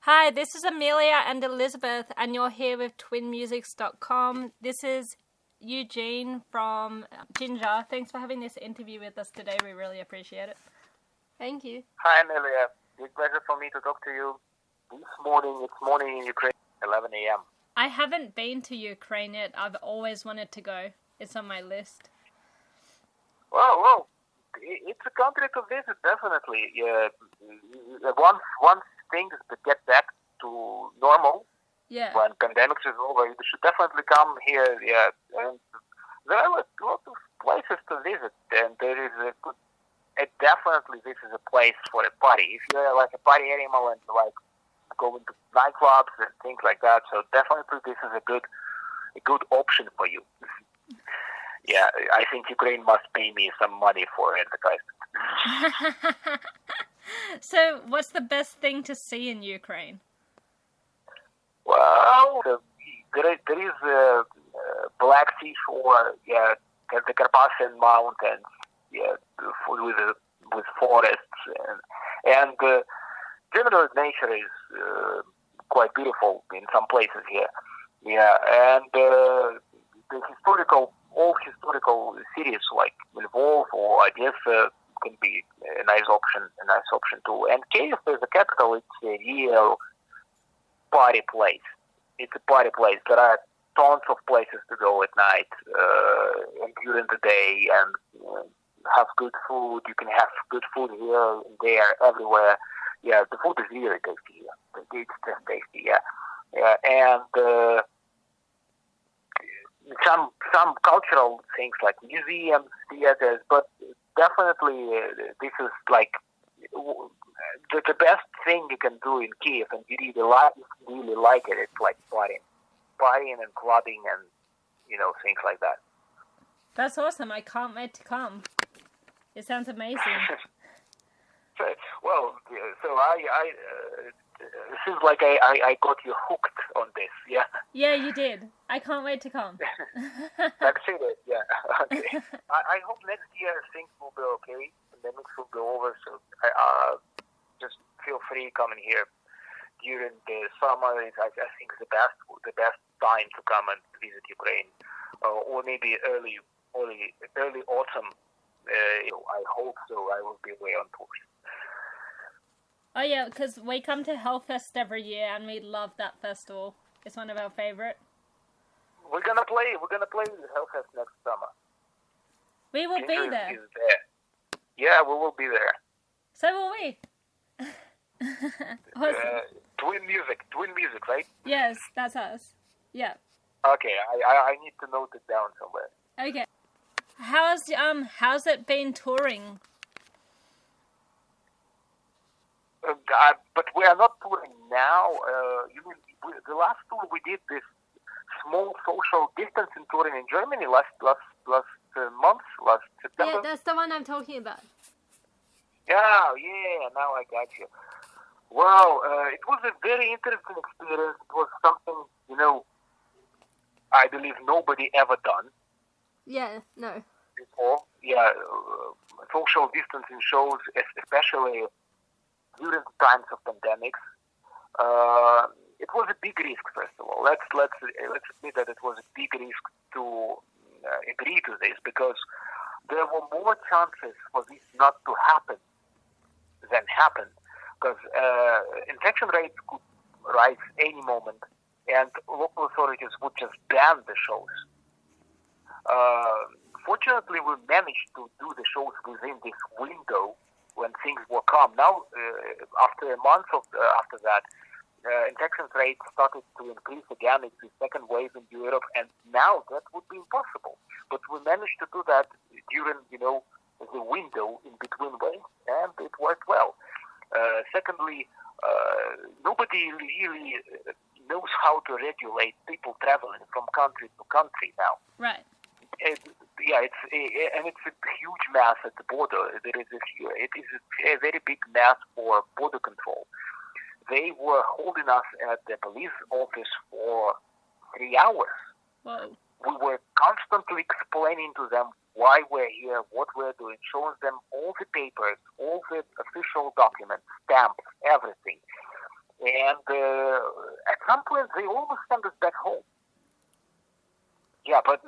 Hi, this is Ameila and Elizabeth, and you're here with Twinmusix.com. This is Eugene from Jinjer. Thanks for having this interview with us today. We really appreciate it. Thank you. Hi, Amelia. It's a pleasure for me to talk to you. It's morning in Ukraine, 11 a.m. I haven't been to Ukraine yet. I've always wanted to go. It's on my list. Well, it's a country to visit, definitely. Once things get back to normal, when pandemic is over, you should definitely come here. Yeah, and there are lots of places to visit, and there is definitely this is a place for a party. If you're like a party animal and like going to nightclubs and things like that, so definitely this is a good option for you. Yeah, I think Ukraine must pay me some money for advertisement. So, what's the best thing to see in Ukraine? Well, there is Black Sea shore, the Carpathian Mountains, with forests, and general nature is quite beautiful in some places here. Yeah, and the all historical cities like Lvov or Odessa can be a nice option too. And Kiev is the capital. It's a real party place. It's a party place. There are tons of places to go at night and during the day, and have good food. You can have good food here and there, everywhere. Yeah, the food is really tasty here. It's just tasty. Yeah, and some cultural things like museums, theaters, but definitely this is like the best thing you can do in Kiev, and you really like it. It's like partying and clubbing and things like that. That's awesome! I can't wait to come. It sounds amazing. Well, so it seems like I got you hooked on this, yeah? Yeah, you did. I can't wait to come. Succeeded, yeah. Okay. I hope next year things will be okay, pandemics will be over, so just feel free coming here during the summer. I think the best time to come and visit Ukraine, or maybe early autumn. I hope so. I will be away on tour. Oh yeah, because we come to Hellfest every year, and we love that festival. It's one of our favorite. We're gonna play Hellfest next summer. We will be there. Is there. Yeah, we will be there. So will we. Awesome. Twinmusix, right? Yes, that's us. Yeah. Okay, I need to note it down somewhere. Okay. How's it been touring? But we are not touring now. The last tour we did this small social distancing touring in Germany last September. Yeah, that's the one I'm talking about. Yeah. Now I got you. Well, it was a very interesting experience. It was something I believe nobody ever done. Yeah. No. Before. Yeah. Social distancing shows, especially during the times of pandemics, it was a big risk. First of all, let's admit that it was a big risk to agree to this, because there were more chances for this not to happen than happen, because infection rates could rise any moment, and local authorities would just ban the shows. Fortunately, we managed to do the shows within this window when things were calm. Now, after a month after that, infection rates started to increase again. It's the second wave in Europe, and now that would be impossible. But we managed to do that during, the window in between waves, and it worked well. Secondly, nobody really knows how to regulate people traveling from country to country now. Right. It's a huge mess at the border. It is a very big mess for border control. They were holding us at the police office for 3 hours. Whoa. We were constantly explaining to them why we're here, what we're doing, showing them all the papers, all the official documents, stamps, everything. And at some point, they almost sent us back home. Yeah, but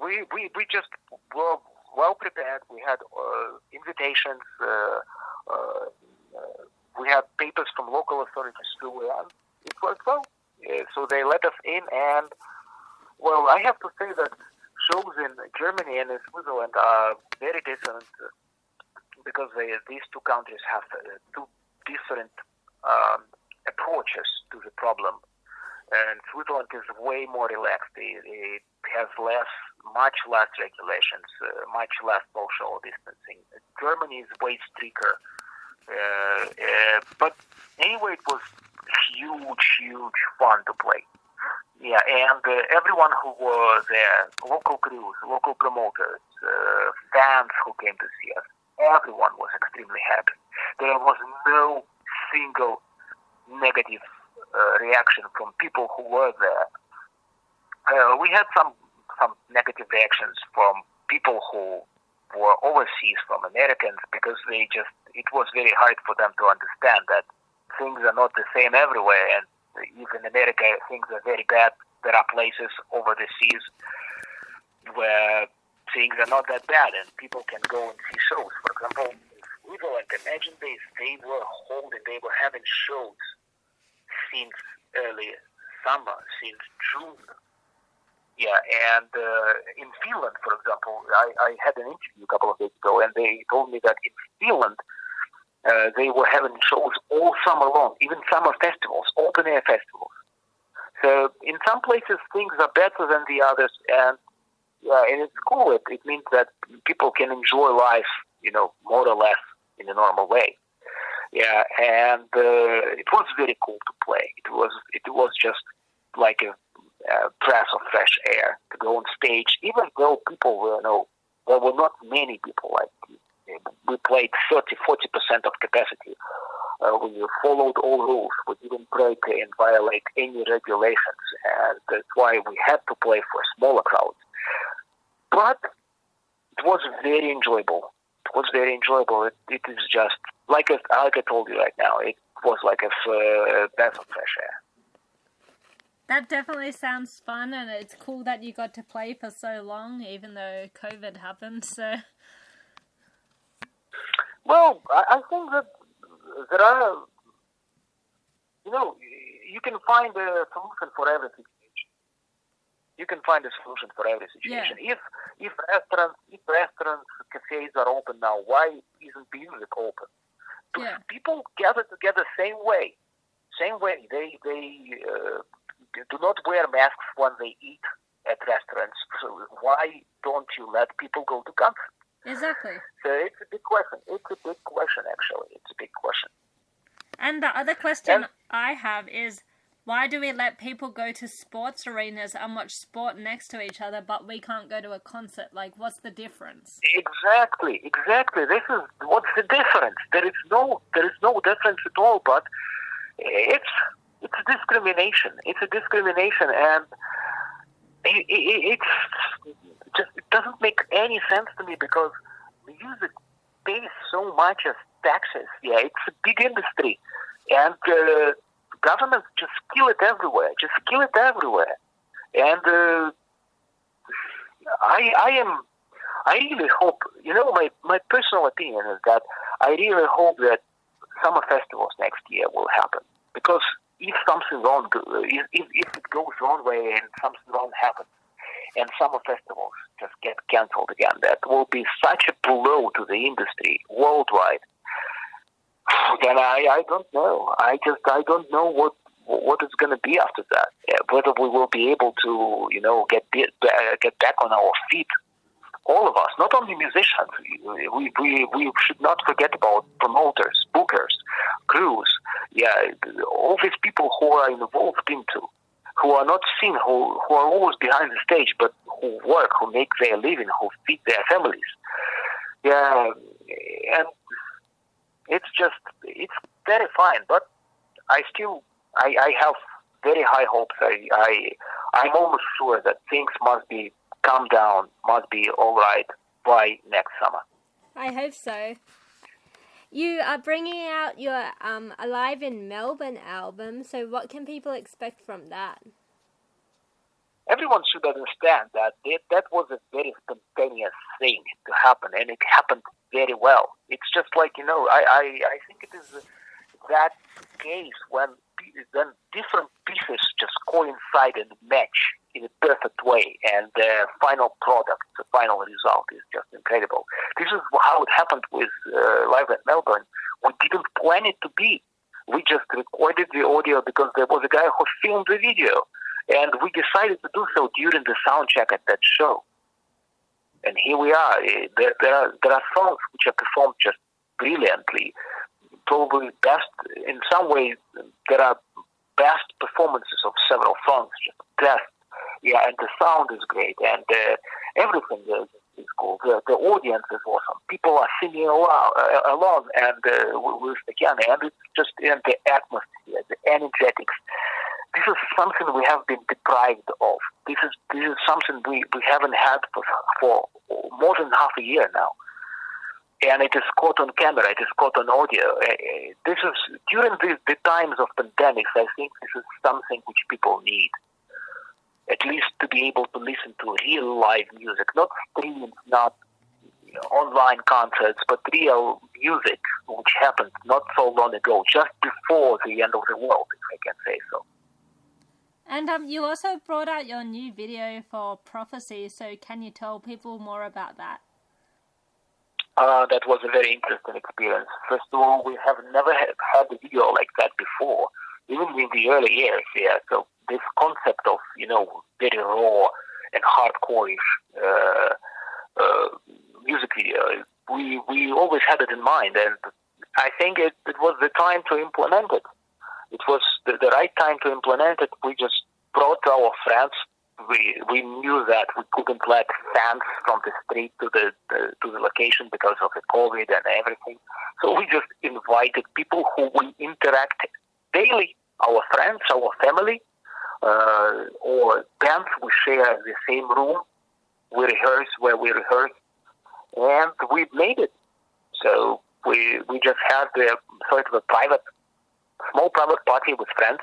we just were well prepared. We had invitations. We had papers from local authorities too, and it worked well. So they let us in, and well, I have to say that shows in Germany and in Switzerland are very different because these two countries have two different approaches to the problem. And Switzerland is way more relaxed. It has much less regulations, much less social distancing. Germany is way stricter. But anyway, it was huge fun to play. Yeah, and everyone who was there, local crews, local promoters, fans who came to see us, everyone was extremely happy. There was no single negative reaction from people who were there. We had some negative reactions from people who were overseas, from Americans, because it was very hard for them to understand that things are not the same everywhere, and even in America things are very bad. There are places over the seas where things are not that bad and people can go and see shows. For example, Switzerland, imagine this, they were having shows since early summer, since June. Yeah, and in Finland, for example, I had an interview a couple of days ago, and they told me that in Finland, they were having shows all summer long, even summer festivals, open-air festivals. So in some places, things are better than the others, and it's cool. It means that people can enjoy life, more or less in a normal way. Yeah, and it was very cool to play. It was just like a breath of fresh air to go on stage, even though people there were not many people. Like we played 30-40% of capacity. We followed all rules. We didn't break and violate any regulations, and that's why we had to play for smaller crowds. But it was very enjoyable. It is just like I told you right now. It was like a breath of fresh air. That definitely sounds fun, and it's cool that you got to play for so long, even though COVID happened. So, well, I think that there are, you can find a solution for every situation. Yeah. If restaurants, cafes are open now, why isn't music open? Yeah. People gather together same way. They do not wear masks when they eat at restaurants. So why don't you let people go to concerts? Exactly. So it's a big question. Actually. It's a big question. And the other question I have is, why do we let people go to sports arenas and watch sport next to each other, but we can't go to a concert? Like, what's the difference? Exactly. This is what's the difference. There is no difference at all. But it's discrimination. It's a discrimination, and it doesn't make any sense to me because music pays so much as taxes. Yeah, it's a big industry, and governments just kill it everywhere. And I really hope. My personal opinion is that I really hope that summer festivals next year will happen, because if something wrong, if it goes wrong way and something wrong happens, and summer festivals just get cancelled again, that will be such a blow to the industry worldwide. Then I don't know. I don't know what it's going to be after that. Whether we will be able to, get back on our feet. All of us, not only musicians. We should not forget about promoters, bookers, crews. Yeah, all these people who are involved into, who are not seen, who are always behind the stage, but who work, who make their living, who feed their families. Yeah, and it's terrifying. But I have very high hopes. I'm almost sure that things must be calm down, must be all right by next summer. I hope so. You are bringing out your Alive in Melbourne album, so what can people expect from that? Everyone should understand that that was a very spontaneous thing to happen, and it happened very well. It's just like, I think it is that case when different pieces just coincide and match in a perfect way, and the final product, the final result is just incredible. This is how it happened with Live at Melbourne. We didn't plan it to be. We just recorded the audio because there was a guy who filmed the video, and we decided to do so during the sound check at that show. And here we are. There are songs which are performed just brilliantly. Probably best, in some ways, there are best performances of several songs, just best. Yeah, and the sound is great, and everything is cool. The audience is awesome. People are singing along and with the piano, and it's just in the atmosphere, the energetics. This is something we have been deprived of. This is something we haven't had for more than half a year now. And it is caught on camera, it is caught on audio. This is, during the times of pandemics, I think this is something which people need. At least to be able to listen to real live music, not streams, not online concerts, but real music, which happened not so long ago, just before the end of the world, if I can say so. And you also brought out your new video for Prophecy, so can you tell people more about that? That was a very interesting experience. First of all, we have never had a video like that before, even in the early years. Yeah, so this concept of very raw and hardcore-ish music video, we always had it in mind, and I think it was the time to implement it. It was the right time to implement it. We just brought our friends. We knew that we couldn't let fans from the street to the location because of the COVID and everything. So we just invited people who we interact daily, our friends, our family, or bands. We share the same room. We rehearse where we rehearse, and we made it. So we just had a sort of a small private party with friends.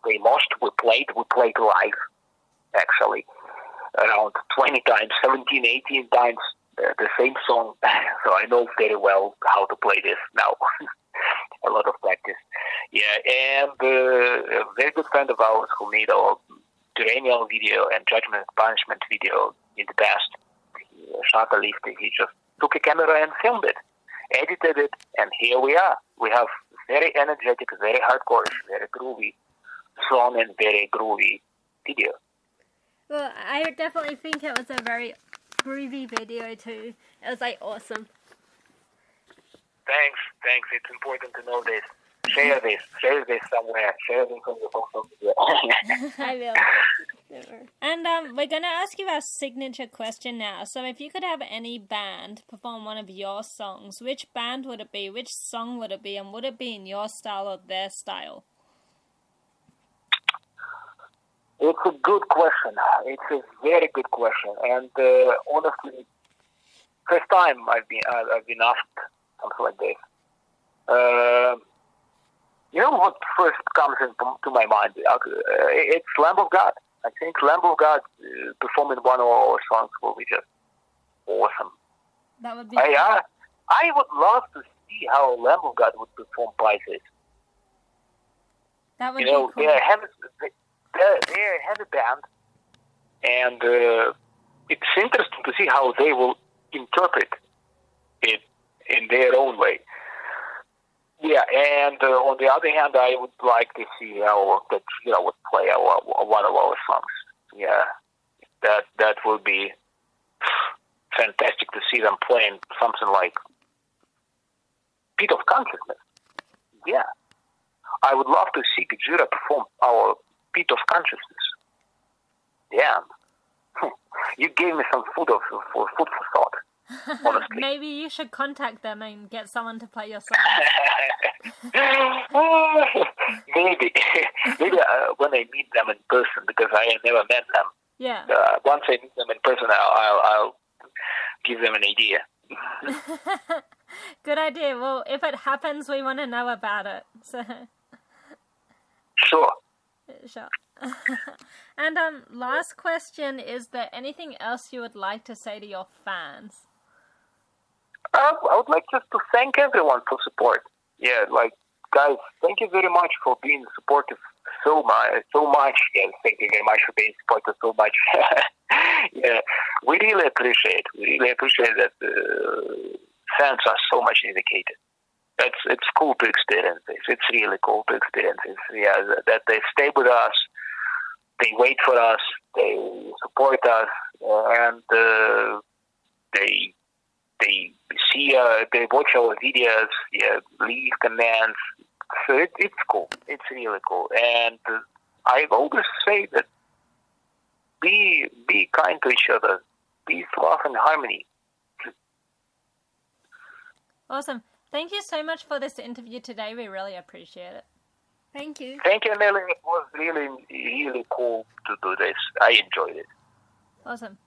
We moshed, we played live. Actually, around 20 times, 17, 18 times, the same song. So I know very well how to play this now. A lot of practice. Yeah, and a very good friend of ours who made our Duranial video and Judgment and Punishment video in the past, Shaka Lifty, he just took a camera and filmed it, edited it, and here we are. We have very energetic, very hardcore, very groovy song and very groovy video. Well, I definitely think it was a very groovy video too. It was awesome. Thanks. It's important to know this. Share this somewhere. Share this on your social media. I will. Never. And we're going to ask you our signature question now. So if you could have any band perform one of your songs, which band would it be? Which song would it be? And would it be in your style or their style? It's a good question. It's a very good question, and honestly, first time I've been asked something like this. What first comes into my mind? It's Lamb of God. I think Lamb of God performing one of our songs will be just awesome. That would be. I would love to see how Lamb of God would perform Pisces. That would be cool. They have a band, and it's interesting to see how they will interpret it in their own way. Yeah, and on the other hand, I would like to see how that would play one of our songs. Yeah, that would be fantastic to see them playing something like Beat of Consciousness. Yeah, I would love to see Gajira perform our Beat of Consciousness. Yeah. You gave me some food for thought, honestly. Maybe you should contact them and get someone to play your song. Maybe when I meet them in person, because I have never met them. Yeah. Once I meet them in person, I'll give them an idea. Good idea. Well, if it happens, we want to know about it. So, Sure. sure. And last question, is there anything else you would like to say to your fans? I would like just to thank everyone for support. Yeah, like, guys, thank you very much for being supportive so much. Yeah, thank you very much for being supportive so much. Yeah, we really appreciate that fans are so much dedicated. It's cool to experience this. It's really cool to experience this. Yeah, that they stay with us, they wait for us, they support us, and they see, they watch our videos, yeah, leave comments. So it's cool. It's really cool. And I always say that be kind to each other. Peace, love, and harmony. Awesome. Thank you so much for this interview today. We really appreciate it. Thank you. Thank you, Ameila. It was really, really cool to do this. I enjoyed it. Awesome.